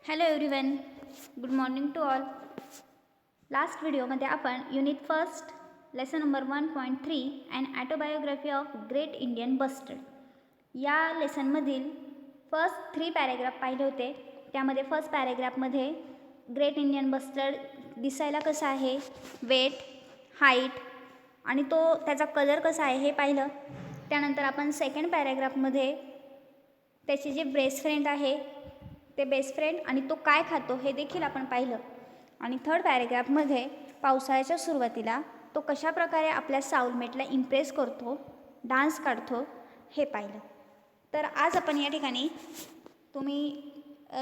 Hello everyone, good morning to all. Last व्हिडिओमध्ये आपण unit first lesson number 1.3 and autobiography of great Indian bustard या लेसनमधील first 3 paragraph पाहिले होते. त्यामध्ये फर्स्ट पॅरेग्राफमध्ये ग्रेट इंडियन बस्टर्ड दिसायला कसा आहे, वेट, हाईट आणि त्याचा कलर कसा आहे हे पाहिलं. त्यानंतर आपण सेकंड पॅरेग्राफमध्ये त्याचे जे बेस्ट फ्रेंड आहे ते बेस्ट फ्रेंड आणि तो काय खातो हे देखील आपण पाहिलं. आणि थर्ड पॅरेग्राफमध्ये पावसाळ्याच्या सुरुवातीला तो कशा प्रकारे आपल्या साऊलमेटला इम्प्रेस करतो, डान्स काढतो हे पाहिलं. तर आज आपण या ठिकाणी तुम्ही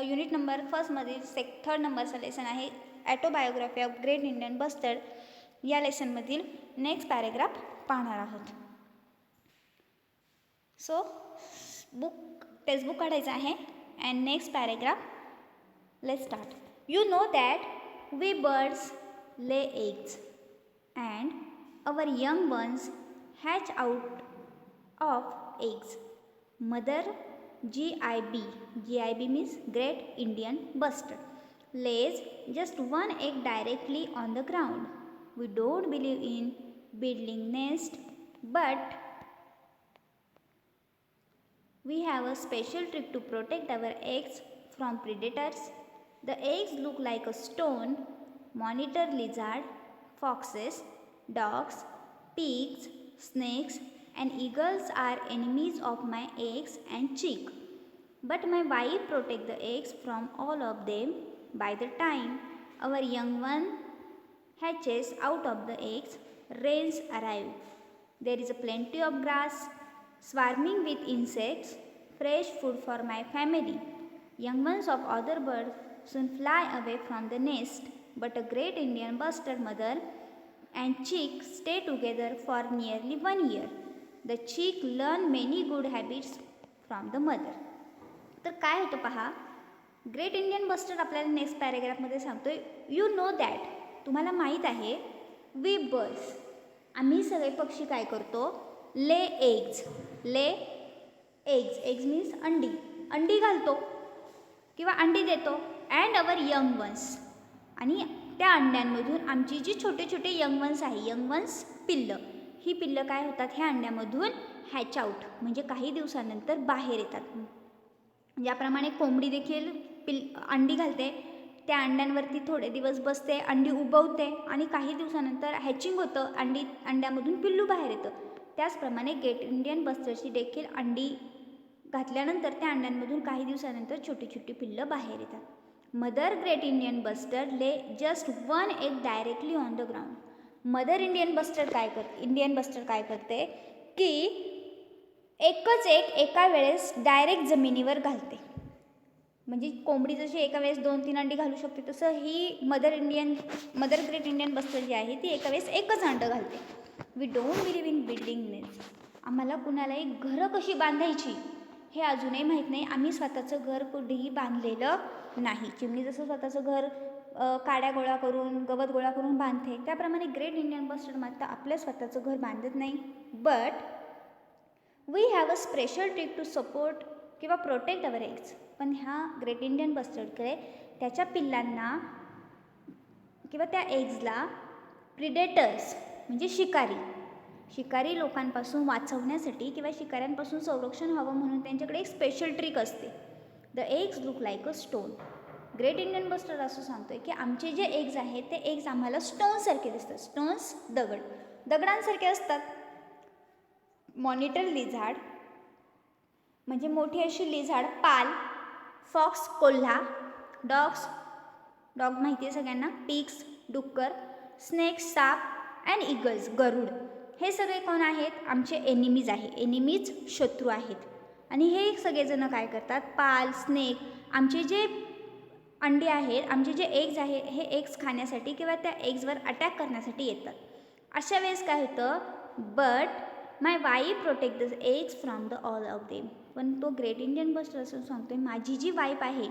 युनिट नंबर फर्स्टमधील थर्ड नंबरचं लेसन आहे ॲटोबायोग्राफी ऑफ ग्रेट इंडियन बस्टर्ड या लेसनमधील नेक्स्ट पॅरेग्राफ पाहणार आहोत. सो टेक्स्टबुक काढायचं आहे. And next paragraph, let's start. You know that we birds lay eggs and our young ones hatch out of eggs. Mother GIB means Great Indian Bustard, lays just one egg directly on the ground. We don't believe in building nest, but we have a special trick to protect our eggs from predators. The eggs look like a stone. Monitor lizard, foxes, dogs, pigs, snakes and eagles are enemies of my eggs and chick. But my wife protects the eggs from all of them. By the time our young one hatches out of the eggs, rains arrive. There is a plenty of grass, swarming with insects, fresh food for my family. Young ones of other birds soon fly away from the nest, but a great Indian bustard mother and chick stay together for nearly 1 year. The chick learn many good habits from the mother. तर काय होतं पहा, great Indian bustard आपल्याला next पॅरेग्राफमध्ये सांगतोय, you know that, तुम्हाला माहीत आहे, we birds, आम्ही सगळे पक्षी काय करतो, ले एग्ज मीन्स अंडी घालतो किंवा अंडी देतो. अँड अवर यंग वन्स, आणि त्या अंड्यांमधून आमची जी छोटे छोटे यंग वन्स आहे, यंग वन्स पिल्लं, ही पिल्लं काय होतात, ह्या अंड्यामधून हॅच आऊट म्हणजे काही दिवसानंतर बाहेर येतात. ज्याप्रमाणे कोंबडी देखील अंडी घालते, त्या अंड्यांवरती थोडे दिवस बसते, अंडी उबवते आणि काही दिवसानंतर हॅचिंग होतं, अंड्यामधून पिल्लू बाहेर येतं. त्याचप्रमाणे ग्रेट इंडियन बस्टर्डची देखील अंडी घातल्यानंतर त्या अंड्यांमधून काही दिवसानंतर छोटी छोटी पिल्लं बाहेर येतात. मदर ग्रेट इंडियन बस्टर्ड ले just one egg directly on the ground. Mother Indian bustard काय करते की एकच एग एका वेळेस डायरेक्ट जमिनीवर घालते. म्हणजे कोंबडी जशी एका वेळेस 2-3 अंडी घालू शकते, तसं ही मदर ग्रेट इंडियन बस्टर्ड जी आहे ती एका वेळेस एकच अंडं घालते. We don't believe in building nest. आम्हाला कुणालाही घरं कशी बांधायची हे अजूनही माहीत नाही. आम्ही स्वतःचं घर कुठेही बांधलेलं नाही. चिमणी जसं स्वतःचं घर काड्या गोळा करून, गवत गोळा करून बांधते, त्याप्रमाणे ग्रेट इंडियन बस्टर्ड मात्र आपलं स्वतःचं घर बांधत नाही. But we have a special trick to support किंवा प्रोटेक्ट अवर एग्स. पण ह्या ग्रेट इंडियन बस्टर्डकडे त्याच्या पिल्लांना किंवा त्या एग्जला प्रिडेटर्स म्हणजे शिकारी लोकांपासून वाचवण्यासाठी किंवा शिकाऱ्यांपासून संरक्षण व्हावं म्हणून त्यांच्याकडे एक स्पेशल ट्रिक असते. The eggs look like a stone. Great Indian bustard असं सांगतोय की आमचे जे एग्ज आहेत ते एग्ज आम्हाला स्टोनसारखे दिसतात. स्टोन्स दगडांसारखे असतात. मॉनिटर लिझार्ड म्हणजे मोठी अशी लिझार्ड, पाल, फॉक्स कोल्हा, डॉग माहिती आहे सगळ्यांना, पिग्स डुक्कर, स्नेक्स साप अँड ईगल्स गरुड, हे सगळे कोण आहेत, आमचे एनिमीज शत्रू आहेत. आणि हे सगळेजण काय करतात, पाल, स्नेक, आमचे जे अंडी आहेत, आमचे जे एग्ज आहे हे एग्ज खाण्यासाठी किंवा त्या एग्जवर अटॅक करण्यासाठी येतात. अशा वेळेस काय होतं, but my wife protect the eggs from the all of them. पण तो ग्रेट इंडियन बस्टर्ड असं सांगतोय, माझी जी वाईफ आहे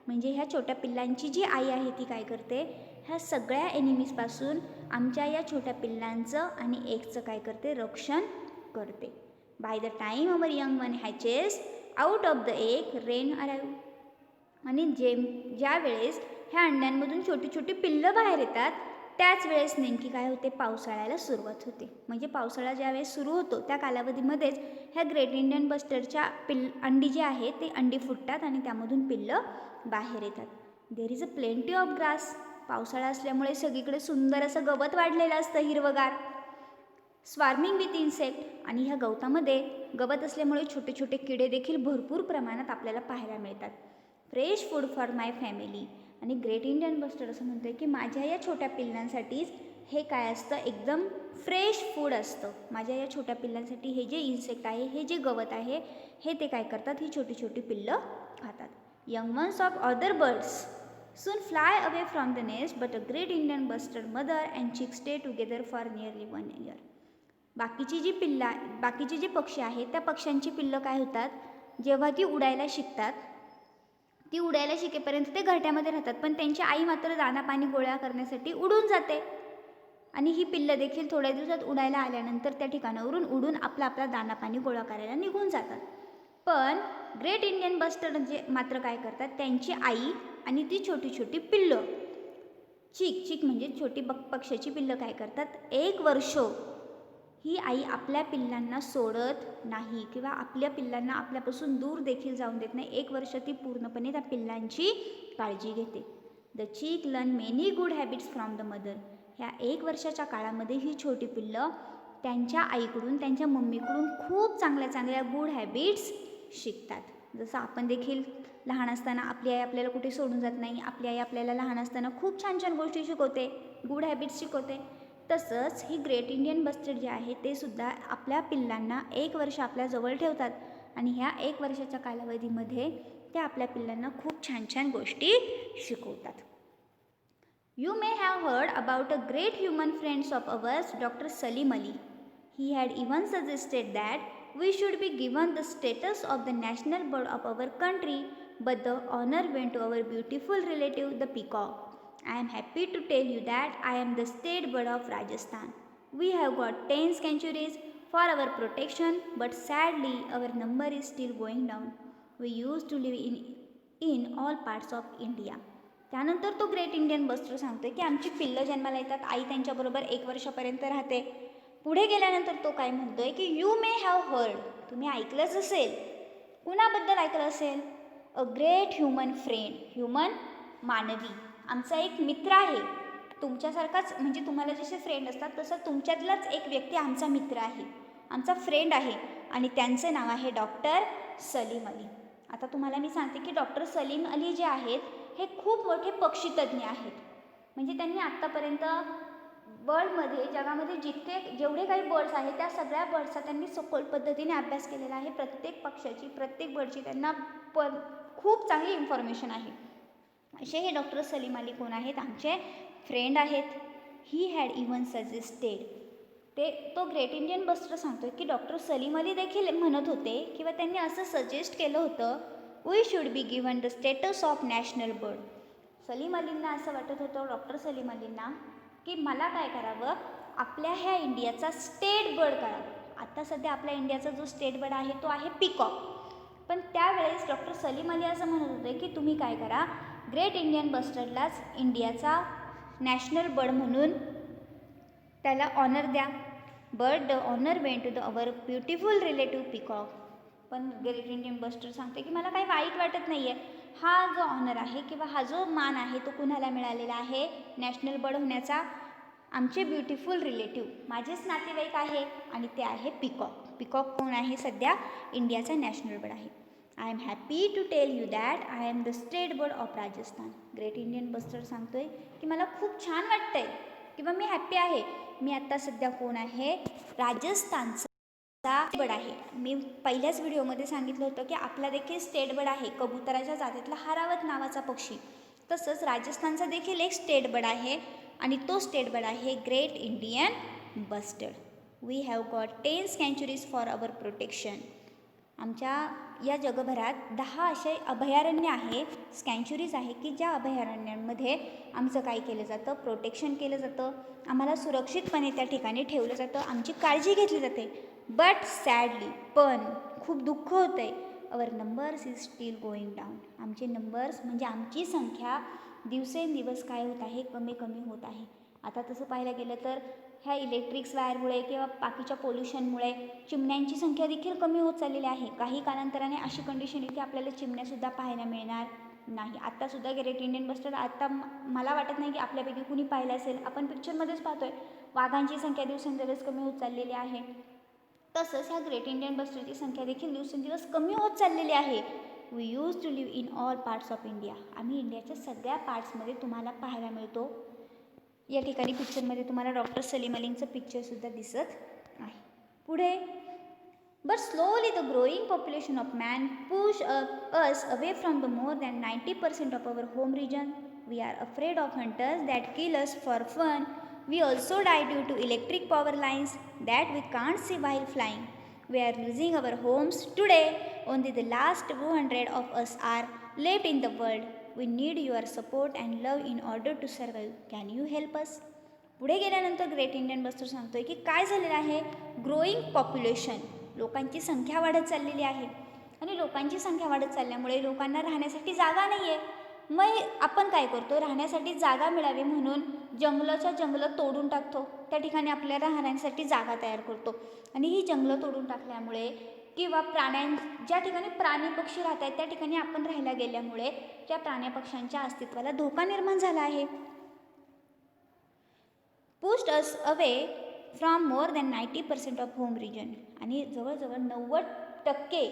म्हणजे ह्या छोट्या पिल्लांची जी आई आहे ती काय करते, ह्या सगळ्या एनिमीजपासून आमच्या या छोट्या पिल्लांचं आणि एगचं काय करते, रक्षण करते. By the time our young one hatches out of the egg, rain arrive. आणि ज्या वेळेस ह्या अंड्यांमधून छोटी छोटी पिल्लं बाहेर येतात त्याच वेळेस नेमकी काय होते, पावसाळ्याला सुरुवात होते. म्हणजे पावसाळा ज्यावेळेस सुरू होतो त्या कालावधीमध्येच ह्या ग्रेट इंडियन बस्टरच्या अंडी जी आहे ते अंडी फुटतात आणि त्यामधून पिल्लं बाहेर येतात. There is a plenty of grass. पावसाळा असल्यामुळे सगळीकडे सुंदर असं गवत वाढलेलं असतं, हिरवगार. Swarming with insect. आणि ह्या गवतामध्ये गवत असल्यामुळे छोटे छोटे किडे देखील भरपूर प्रमाणात आपल्याला पाहायला मिळतात. Fresh food for my family. आणि ग्रेट इंडियन बस्टर्ड असं म्हणतो आहे की माझ्या या छोट्या पिल्लांसाठीच हे काय असतं, एकदम फ्रेश फूड असतं. माझ्या या छोट्या पिल्लांसाठी हे जे इन्सेक्ट आहे, हे जे गवत आहे, हे ते काय करतात, ही छोटी छोटी पिल्लं खातात. Young ones of other birds soon fly away from the nest, but a great Indian bustard mother and chick stay together for nearly 1 year. बाकीची जी पक्षी आहेत त्या पक्ष्यांची पिल्लं काय होतात, जेव्हा ती उडायला शिकतात, ती उडायला शिकेपर्यंत ते घरट्यामध्ये राहतात, पण त्यांची आई मात्र दाना पाणी गोळा करण्यासाठी उडून जाते. आणि ही पिल्लं देखील थोड्या दिवसात उडायला आल्यानंतर त्या ठिकाणावरून उडून आपला दाना पाणी गोळा करायला निघून जातात. पण ग्रेट इंडियन बस्टर्ड जे मात्र काय करतात, त्यांची आई आणि ती छोटी छोटी पिल्लं, चिक म्हणजे छोटी पक्ष्याची पिल्लं काय करतात, 1 वर्ष ही आई आपल्या पिल्लांना सोडत नाही किंवा आपल्या पिल्लांना आपल्यापासून दूर देखील जाऊन देत नाही. 1 वर्ष ती पूर्णपणे त्या पिल्लांची काळजी घेते. The chick learn many good habits from the mother. ह्या 1 वर्षाच्या काळामध्ये ही छोटी पिल्लं त्यांच्या आईकडून, त्यांच्या मम्मीकडून खूप चांगल्या चांगल्या गुड हॅबिट्स शिकतात. जसं आपण देखील लहान असताना आपली आई आपल्याला कुठे सोडून जात नाही, आपली आई आपल्याला लहान असताना खूप छान छान गोष्टी शिकवते, गुड हॅबिट्स शिकवते. तसंच ही ग्रेट इंडियन बस्टर्ड जे आहे ते सुद्धा आपल्या पिल्लांना 1 वर्ष आपल्याजवळ ठेवतात आणि ह्या 1 वर्षाच्या कालावधीमध्ये ते आपल्या पिल्लांना खूप छान छान गोष्टी शिकवतात. You may have heard about a great human friend of ours, Dr. Salim Ali. He had even suggested that we should be given the status of the national bird of our country, but the honor went to our beautiful relative, the peacock. I am happy to tell you that I am the state bird of Rajasthan. We have got 10 sanctuaries for our protection, but sadly our number is still going down. We used to live in all parts of India. त्यानंतर तो great Indian buster सांगतो की आमची पिल्लं जन्माला येतात, आई त्यांच्याबरोबर 1 वर्षापर्यंत राहते. पुढे गेल्यानंतर तो काय म्हणतोय की यू मे हॅव हर्ड. तुम्ही ऐकलंच असेल. कुणाबद्दल ऐकलं असेल? A great human friend. Human मानवी, आमचा एक मित्र आहे. तुमच्यासारखाच, म्हणजे तुम्हाला जसे फ्रेंड असतात तसं तुमच्यातलाच एक व्यक्ती आमचा मित्र आहे, आमचा फ्रेंड आहे आणि त्यांचे नाव आहे डॉक्टर सलीम अली. आता तुम्हाला मी सांगते की डॉक्टर सलीम अली जे आहेत हे खूप मोठे पक्षीतज्ञ आहेत. म्हणजे त्यांनी आत्तापर्यंत वर्ल्डमध्ये, जगामध्ये जेवढे काही बर्ड्स आहेत त्या सगळ्या बर्ड्सचा त्यांनी सखोल पद्धतीने अभ्यास केलेला आहे. प्रत्येक पक्ष्याची, प्रत्येक बर्डची त्यांना खूप चांगली इन्फॉर्मेशन आहे. असे हे डॉक्टर सलीम अली कोण आहेत? आमचे फ्रेंड आहेत. He had even suggested. तो ग्रेट इंडियन बस्टर सांगतो की डॉक्टर सलीम अली देखील म्हणत होते किंवा त्यांनी असं सजेस्ट केलं होतं, we should be given the status of national bird. Salim अलींना असं वाटत होतं, डॉक्टर सलीम अलींना, की मला काय करावं, आपल्या ह्या इंडियाचा स्टेट बर्ड करावं. आता सध्या आपल्या इंडियाचा जो स्टेट बर्ड आहे तो आहे पिकॉक. पण त्यावेळेस डॉक्टर सलीम अली असं म्हणत होते की तुम्ही काय करा, ग्रेट इंडियन बस्टर्डलाच इंडियाचा नॅशनल बर्ड म्हणून त्याला ऑनर द्या. But the honour went to the our beautiful relative peacock. पण ग्रेट इंडियन बस्टर सांगते की मला काही वाईट वाटत नाही आहे. हा जो ऑनर आहे किंवा हा जो मान आहे तो कुणाला मिळालेला आहे, नॅशनल बर्ड होण्याचा? आमचे ब्युटिफुल रिलेटिव्ह, माझेच नातेवाईक आहे आणि ते आहे पिकॉक. पिकॉक कोण आहे? सध्या इंडियाचा नॅशनल बर्ड आहे. I am happy to tell you that I am the state bird of Rajasthan. Great Indian bustard सांगतोय की मला खूप छान वाटतंय किंवा मी हॅप्पी आहे. मी आत्ता सध्या कोण आहे? राजस्थानचा बर्ड आहे. मी पहिल्याच व्हिडिओमध्ये सांगितलं होतं की आपला देखील स्टेट बर्ड आहे, कबुतराच्या जातीतला हारावत नावाचा पक्षी. तसंच राजस्थानचा देखील एक स्टेट बर्ड आहे आणि तो स्टेट बर्ड आहे great Indian bustard. We have got 10 sanctuaries for our protection. आमच्या या जगभरात 10 असे अभयारण्य आहे, सँच्युरीज आहे की ज्या अभयारण्यांमध्ये आमचं काय केलं जातं, प्रोटेक्शन केलं जातं, आम्हाला सुरक्षितपणे त्या ठिकाणी ठेवलं जातं, आमची काळजी घेतली जाते. बट सॅडली, पण खूप दुःख होतं आहे, our numbers is steel going down. आमचे नंबर्स म्हणजे आमची संख्या दिवसेंदिवस काय होत आहे, कमी कमी होत आहे. आता तसं पाहायला गेलं तर ह्या इलेक्ट्रिक्स वायरमुळे किंवा बाकीच्या पोल्युशनमुळे चिमण्यांची संख्या देखील कमी होत चाललेली आहे. काही कालांतराने अशी कंडिशन येईल की आपल्याला चिमण्यासुद्धा पाहायला मिळणार नाही. आत्तासुद्धा ग्रेट इंडियन बस्टर्ड आता मला वाटत नाही की आपल्यापैकी कुणी पाहिलं असेल. आपण पिक्चरमध्येच पाहतोय वाघांची संख्या दिवसेंदिवस कमी होत चाललेली आहे. तसंच ह्या ग्रेट इंडियन बस्टरची संख्या देखील दिवसेंदिवस कमी होत चाललेली आहे. We use to live in all parts of India. आम्ही इंडियाच्या सगळ्या पार्ट्समध्ये तुम्हाला पाहायला मिळतो. या ठिकाणी पिक्चरमध्ये तुम्हाला डॉक्टर सलीम अलींचं पिक्चरसुद्धा दिसत आहे. पुढे but slowly the growing population of man push us away from the more than 90% of our home region. We are afraid of hunters that kill us for fun. We also die due to electric power lines that we can't see while flying. We are losing our homes today. Only the last 200 of us are left in the world. We need your support and love in order to survive. Can you help us? पुढे गेल्यानंतर great Indian bustard सांगतोय की काय झालेलं आहे, growing population, लोकांची संख्या वाढत चाललेली आहे आणि लोकांची संख्या वाढत चालल्यामुळे लोकांना राहण्यासाठी जागा नाही आहे. मग आपण काय करतो, राहण्यासाठी जागा मिळावी म्हणून जंगलं तोडून टाकतो. त्या ठिकाणी आपल्याला राहण्यासाठी जागा तयार करतो आणि ही जंगलं तोडून टाकल्यामुळे किंवा ज्या ठिकाणी प्राणी पक्षी राहत आहेत त्या ठिकाणी आपण राहायला गेल्यामुळे त्या प्राणी पक्ष्यांच्या अस्तित्वाला धोका निर्माण झाला आहे. Pushed us away from more than 90% of home region. आणि जवळजवळ 90%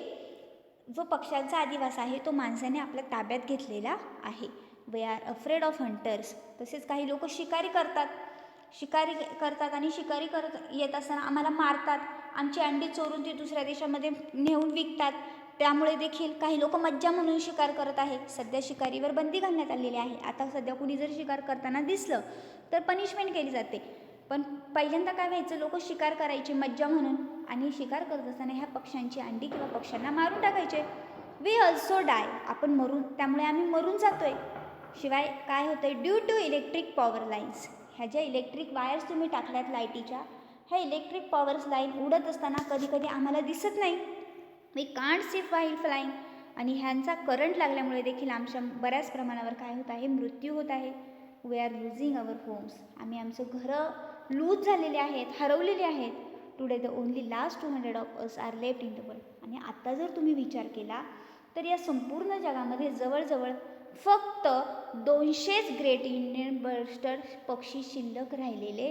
जो पक्ष्यांचा अधिवास आहे तो माणसाने आपल्या ताब्यात घेतलेला आहे. We are afraid of hunters. तसेच काही लोक शिकारी करतात आणि शिकारी करत येत असताना आम्हाला मारतात, आमची अंडी चोरून ती दुसऱ्या देशामध्ये नेऊन विकतात. त्यामुळे देखील काही लोक मज्जा म्हणून शिकार करत आहे. सध्या शिकारीवर बंदी घालण्यात आलेली आहे. आता सध्या कुणी जर शिकार करताना दिसलं तर पनिशमेंट केली जाते. पण पहिल्यांदा काय व्हायचं, लोक शिकार करायचे मज्जा म्हणून आणि शिकार करत असताना ह्या पक्ष्यांची अंडी किंवा पक्ष्यांना मारून टाकायचे. We also die. आपण त्यामुळे आम्ही मरून जातोय. शिवाय काय होतंय, due to electric power lines. ह्या ज्या इलेक्ट्रिक वायर्स तुम्ही टाकल्यात लाईटीच्या, ह्या इलेक्ट्रिक पॉवर्स लाईन उडत असताना कधी कधी आम्हाला दिसत नाही. We can't see while flying. आणि ह्यांचा करंट लागल्यामुळे देखील आमच्या बऱ्याच प्रमाणावर काय होत आहे, मृत्यू होत आहे. We are losing our homes. आम्ही आमचं घरं लूज झालेले आहेत, हरवलेले आहेत. Today the only last 200 of us are left in the world. आणि आत्ता जर तुम्ही विचार केला तर या संपूर्ण जगामध्ये जवळजवळ फक्त 200च ग्रेट इंडियन बस्टर्ड पक्षी शिल्लक राहिलेले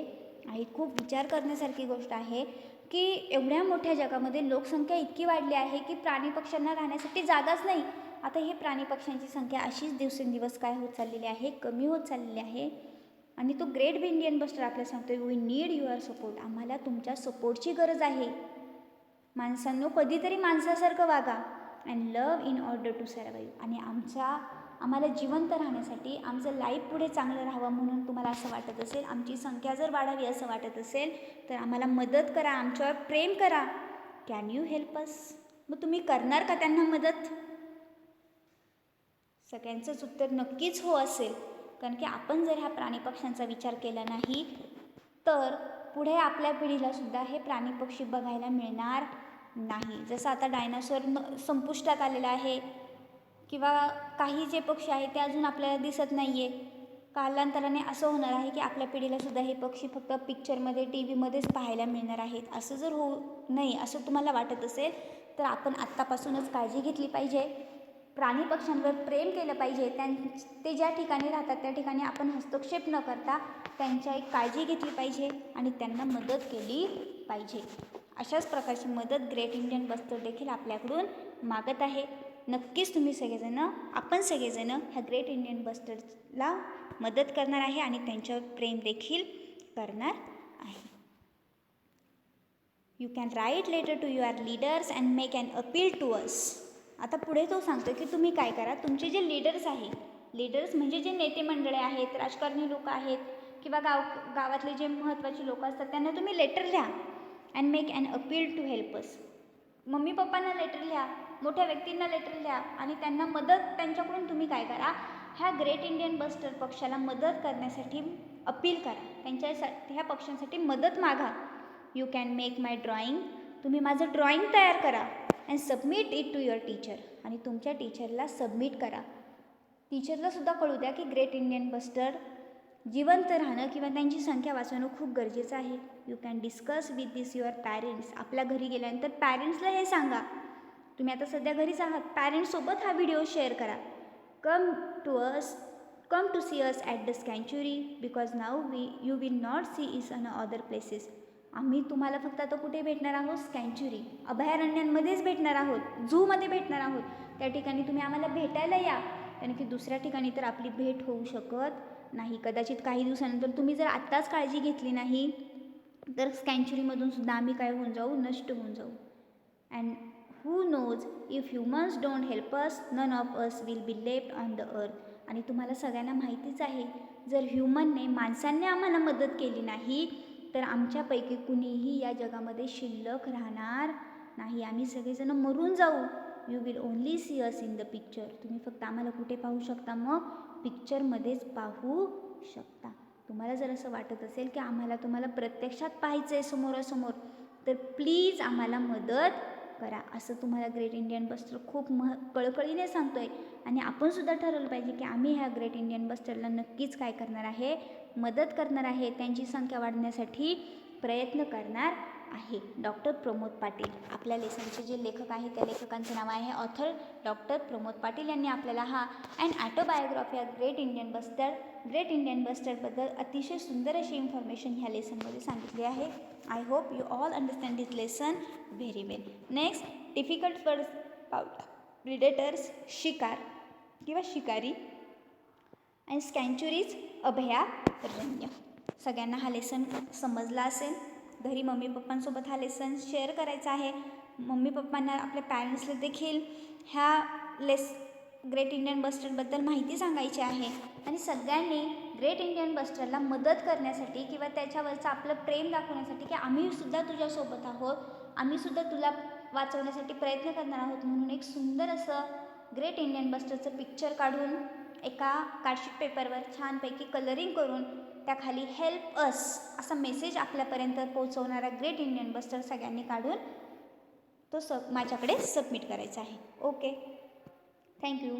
आहेत. खूप विचार करण्यासारखी गोष्ट आहे की एवढ्या मोठ्या जगामध्ये लोकसंख्या इतकी वाढली आहे की प्राणी पक्ष्यांना राहण्यासाठी जागाच नाही. आता हे प्राणी पक्ष्यांची संख्या अशीच दिवसेंदिवस काय होत चाललेली आहे, कमी होत चाललेली आहे. आणि तो ग्रेट इंडियन बस्टर आपल्याला सांगतोय, वी नीड युअर सपोर्ट. आम्हाला तुमच्या सपोर्टची गरज आहे. माणसांनो, कधीतरी माणसासारखं वागा. And love in order to survive. आणि आम्हाला जिवंत राहण्यासाठी, आमचं लाईफ पुढे चांगलं राहावं म्हणून तुम्हाला असं वाटत असेल, आमची संख्या जर वाढावी असं वाटत असेल तर आम्हाला मदत करा, आमच्यावर प्रेम करा. Can you help us. मग तुम्ही करणार का त्यांना मदत? सगळ्यांचंच उत्तर नक्कीच हो असेल. कारण की आपण जर ह्या प्राणी पक्ष्यांचा विचार केला नाही तर पुढे आपल्या पिढीलासुद्धा हे प्राणी पक्षी बघायला मिळणार नाही. जसं आता डायनासोर संपुष्टात आलेला आहे किंवा काही जे पक्षी आहेत ते अजून आपल्याला दिसत नाही आहे. कालांतराने असं होणार आहे की आपल्या पिढीलासुद्धा हे पक्षी फक्त पिक्चरमध्ये, टी व्हीमध्येच पाहायला मिळणार आहेत. असं जर होऊ नये असं तुम्हाला वाटत असेल तर आपण आत्तापासूनच काळजी घेतली पाहिजे. प्राणी पक्ष्यांवर प्रेम केलं पाहिजे. ते ज्या ठिकाणी राहतात त्या ठिकाणी आपण हस्तक्षेप न करता त्यांच्या एक काळजी घेतली पाहिजे आणि त्यांना मदत केली पाहिजे. अशाच प्रकारची मदत ग्रेट इंडियन बस्टर देखील आपल्याकडून मागत आहे. नक्कीच आपण सगळेजण ह्या ग्रेट इंडियन बस्टर्सला मदत करणार आहे आणि त्यांच्यावर प्रेम देखील करणार आहे. You can write letter to your leaders and make an appeal to us. आता पुढे तो सांगतो की तुम्ही काय करा, तुमचे जे लीडर्स म्हणजे जे नेते मंडळी आहेत, राजकारणी लोक आहेत किंवा गावातले जे महत्त्वाचे लोक असतात त्यांना तुम्ही लेटर लिहा. And make an appeal to help us. Mummy पप्पांना लेटर लिहा, मोठ्या व्यक्तींना लेटर लिहा आणि त्यांना त्यांच्याकडून तुम्ही काय करा, ह्या ग्रेट इंडियन बस्टर पक्षाला मदत करण्यासाठी अपील करा. ह्या पक्ष्यांसाठी मदत मागा. You can make my drawing. तुम्ही माझं ड्रॉइंग तयार करा. And submit it to your teacher. आणि तुमच्या टीचरला सबमिट करा. टीचरलासुद्धा कळू द्या की ग्रेट इंडियन बस्टर जिवंत राहणं किंवा त्यांची संख्या वाचवणं खूप गरजेचं आहे. You can discuss with this your parents. आपल्या घरी गेल्यानंतर पॅरेंट्सला हे सांगा. तुम्ही आता सध्या घरीच आहात, पॅरेंट्ससोबत हा व्हिडिओ शेअर करा. Come to see us at the स्कॅन्च्युरी because now you will not see this in other places. आम्ही तुम्हाला फक्त आता कुठे भेटणार आहोत? स्कॅन्च्युरी, अभयारण्यांमध्येच भेटणार आहोत, झूमध्ये भेटणार आहोत. त्या ठिकाणी तुम्ही आम्हाला भेटायला या, कारण की दुसऱ्या ठिकाणी तर आपली भेट होऊ शकत नाही. कदाचित काही दिवसानंतर तुम्ही जर आत्ताच काळजी घेतली नाही तर स्कॅन्च्युरीमधून सुद्धा आम्ही काय होऊन जाऊ? नष्ट होऊन जाऊ. And who knows if humans don't help us none of us will be left on the earth. आणि तुम्हाला सगळ्यांना माहितीच आहे, जर ह्युमनने माणसांनी आम्हाला मदत केली नाही तर आमच्यापैकी कुणीही या जगामध्ये शिल्लक राहणार नाही. आम्ही सगळेजण मरून जाऊ. You will only see us in the picture. तुम्ही फक्त आम्हाला कुठे पाहू शकता? मग पिक्चरमध्येच पाहू शकता. तुम्हाला जर असं वाटत असेल की आम्हाला तुम्हाला प्रत्यक्षात पाहायचं आहे समोरासमोर, तर प्लीज आम्हाला मदत करा. असं तुम्हाला ग्रेट इंडियन बस्टर खूप कळकळीने सांगतो आहे. आणि आपणसुद्धा ठरवलं पाहिजे की आम्ही ह्या ग्रेट इंडियन बस्टरला नक्कीच काय करणार आहे? मदत करणार आहे. त्यांची संख्या वाढवण्यासाठी प्रयत्न करणार आहे. डॉक्टर प्रमोद पाटील आपल्या लेसनचे जे लेखक आहेत, त्या लेखकांचं नाव आहे ऑथर डॉक्टर प्रमोद पाटील. यांनी आपल्याला हा and autobiography of great Indian बस्टरबद्दल अतिशय सुंदर अशी इन्फॉर्मेशन ह्या लेसनमध्ये सांगितली आहे. I hope you all understand this lesson very well. Next, difficult words पाऊट predators, शिकार किंवा शिकारी, अँड स्कॅन्च्युरीज, अभयारण्य. सगळ्यांना हा लेसन समजला असेल. घरी मम्मी पप्पांसोबत हा लेसन शेअर करायचा आहे. मम्मी पप्पांना, आपल्या पॅरेंट्सला देखील ह्या ग्रेट इंडियन बस्टरबद्दल माहिती सांगायची आहे. आणि सगळ्यांनी ग्रेट इंडियन बस्टरला मदत करण्यासाठी किंवा त्याच्यावरचं आपलं प्रेम दाखवण्यासाठी की आम्हीसुद्धा तुझ्यासोबत आहोत, आम्हीसुद्धा तुला वाचवण्यासाठी प्रयत्न करणार आहोत, म्हणून एक सुंदर असं ग्रेट इंडियन बस्टरचं पिक्चर काढून एका कार्डशीट पेपरवर छानपैकी कलरिंग करून त्याखाली हेल्प अस असा मेसेज आपल्यापर्यंत पोहोचवणारा ग्रेट इंडियन बस्टर सगळ्यांनी काढून तो माझ्याकडे सबमिट करायचा आहे. Okay, thank you.